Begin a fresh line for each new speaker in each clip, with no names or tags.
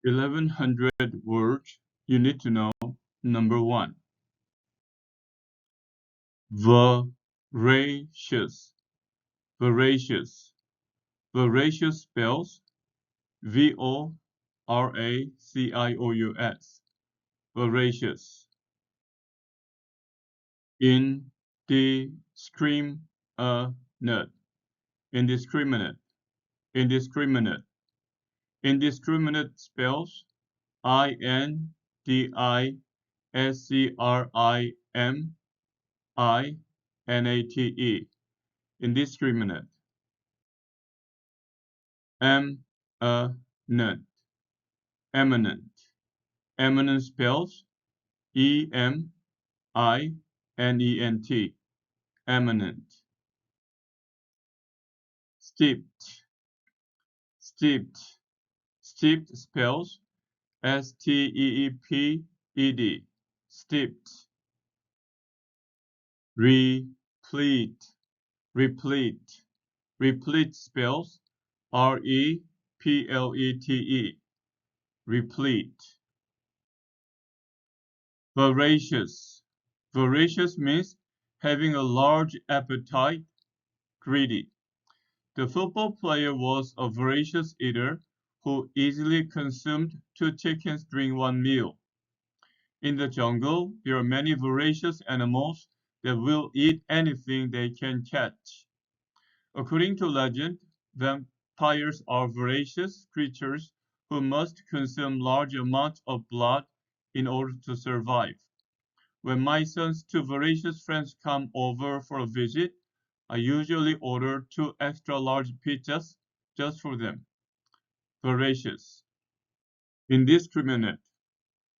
1100 words you need to know. Number one, voracious. Voracious. Voracious spells Voracious. Voracious. Indiscriminate. Indiscriminate. Indiscriminate. Indiscriminate spells Indiscriminate. Indiscriminate. Eminent. Eminent. Eminent spells Eminent. Eminent. Steeped. Steeped. Steeped spells Steeped. Steeped. Replete. Replete. Replete spells Replete. Replete. Voracious. Voracious means having a large appetite, greedy. The football player was a voracious eater who easily consumed 2 chickens during one meal. In the jungle, there are many voracious animals that will eat anything they can catch. According to legend, vampires are voracious creatures who must consume large amounts of blood in order to survive. When my son's two voracious friends come over for a visit, I usually order 2 extra large pizzas just for them. Voracious. Indiscriminate.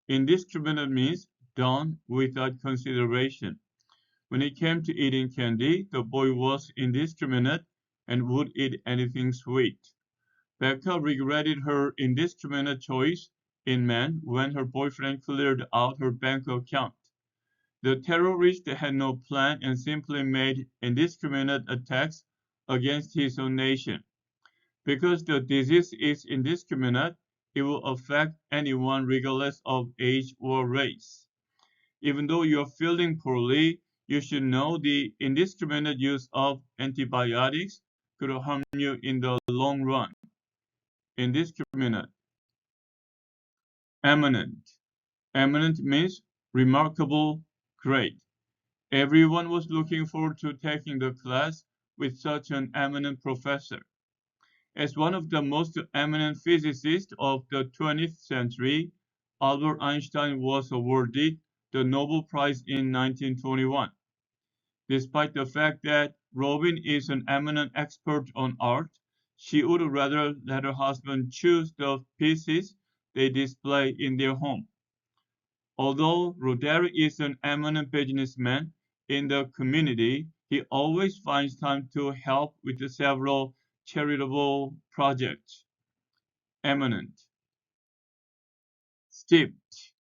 Indiscriminate means done without consideration. When it came to eating candy, the boy was indiscriminate and would eat anything sweet. Becca regretted her indiscriminate choice in men when her boyfriend cleared out her bank account. The terrorist had no plan and simply made indiscriminate attacks against his own nation. Because the disease is indiscriminate, it will affect anyone regardless of age or race. Even though you are feeling poorly, you should know the indiscriminate use of antibiotics could harm you in the long run. Indiscriminate. Eminent. Eminent means remarkable, great. Everyone was looking forward to taking the class with such an eminent professor. As one of the most eminent physicists of the 20th century, Albert Einstein was awarded the Nobel Prize in 1921. Despite the fact that Robin is an eminent expert on art, she would rather let her husband choose the pieces they display in their home. Although Roderick is an eminent businessman in the community, he always finds time to help with several charitable projects. Eminent. Steeped.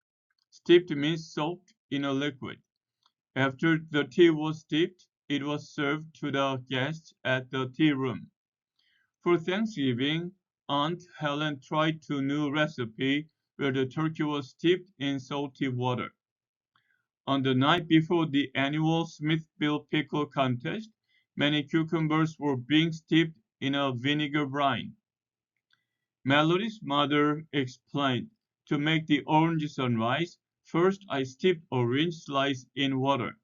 Steeped means soaked in a liquid. After the tea was steeped, it was served to the guests at the tea room. For Thanksgiving, Aunt Helen tried a new recipe where the turkey was steeped in salty water. On the night before the annual Smithville Pickle Contest, many cucumbers were being steeped in a vinegar brine. Melody's mother explained, to make the orange sunrise, first I steeped orange slice in water.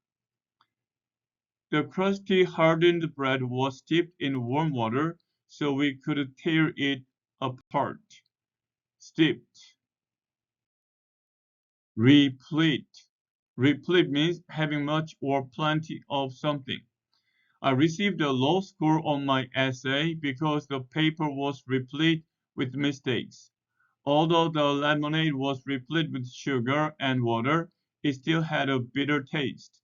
The crusty hardened bread was steeped in warm water so we could tear it apart. Steeped. Replete. Replete means having much or plenty of something. I received a low score on my essay because the paper was replete with mistakes. Although the lemonade was replete with sugar and water, it still had a bitter taste.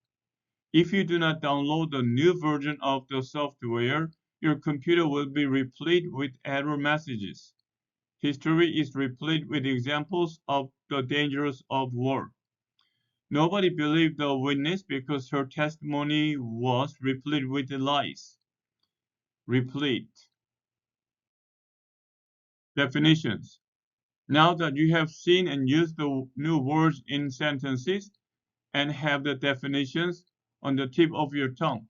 If you do not download the new version of the software, your computer will be replete with error messages. History is replete with examples of the dangers of war. Nobody believed the witness because her testimony was replete with lies. Replete. Definitions. Now that you have seen and used the new words in sentences and have the definitions on the tip of your tongue,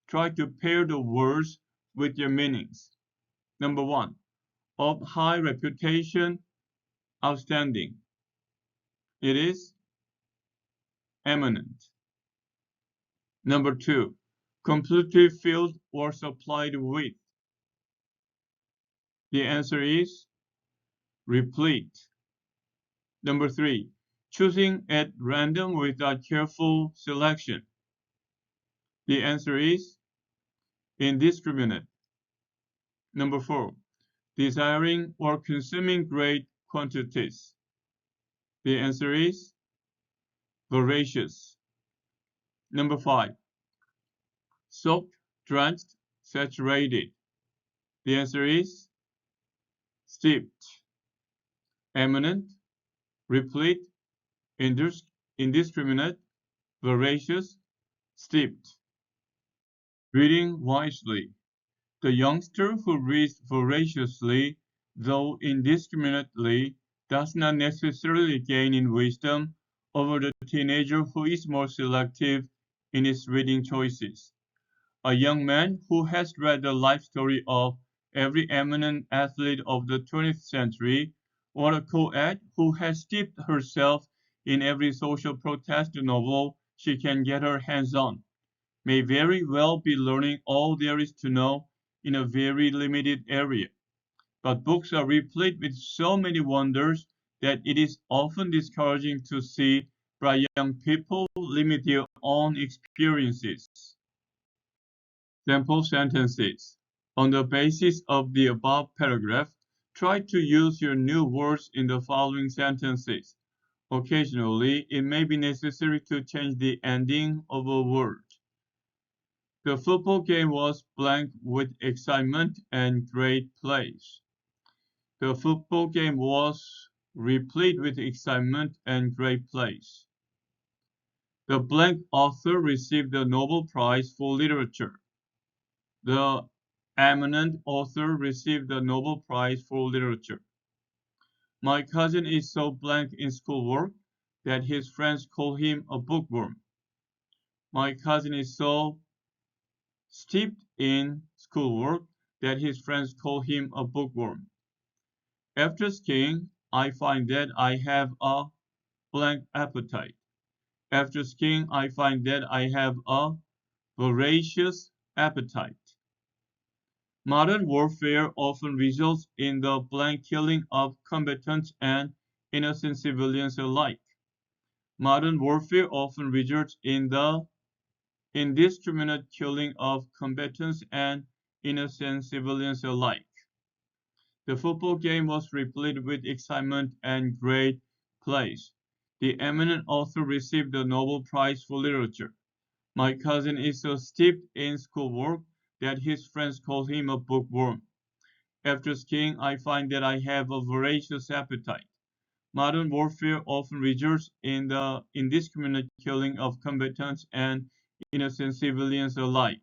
try to pair the words with your meanings. Number one, of high reputation, outstanding. It is eminent. Number two, completely filled or supplied with. The answer is replete. Number three, choosing at random without careful selection. The answer is indiscriminate. Number four, desiring or consuming great quantities. The answer is voracious. Number five, soaked, drenched, saturated. The answer is steeped. Eminent, replete, indiscriminate, voracious, steeped. Reading wisely. The youngster who reads voraciously, though indiscriminately, does not necessarily gain in wisdom over the teenager who is more selective in his reading choices. A young man who has read the life story of every eminent athlete of the 20th century, or a co-ed who has steeped herself in every social protest novel she can get her hands on, may very well be learning all there is to know in a very limited area. But books are replete with so many wonders that it is often discouraging to see bright young people limit their own experiences. Sample sentences. On the basis of the above paragraph, try to use your new words in the following sentences. Occasionally, it may be necessary to change the ending of a word. The football game was blank with excitement and great plays. The football game was replete with excitement and great plays. The blank author received the Nobel Prize for Literature. The eminent author received the Nobel Prize for Literature. My cousin is so blank in schoolwork that his friends call him a bookworm. My cousin is so steeped in schoolwork that his friends call him a bookworm. After skiing, I find that I have a blank appetite. After skiing, I find that I have a voracious appetite. Modern warfare often results in the blank killing of combatants and innocent civilians alike. Modern warfare often results in the indiscriminate killing of combatants and innocent civilians alike. The football game was replete with excitement and great plays. The eminent author received the Nobel Prize for Literature. My cousin is so steeped in schoolwork that his friends call him a bookworm. After skiing, I find that I have a voracious appetite. Modern warfare often results in the indiscriminate killing of combatants and innocent civilians alike.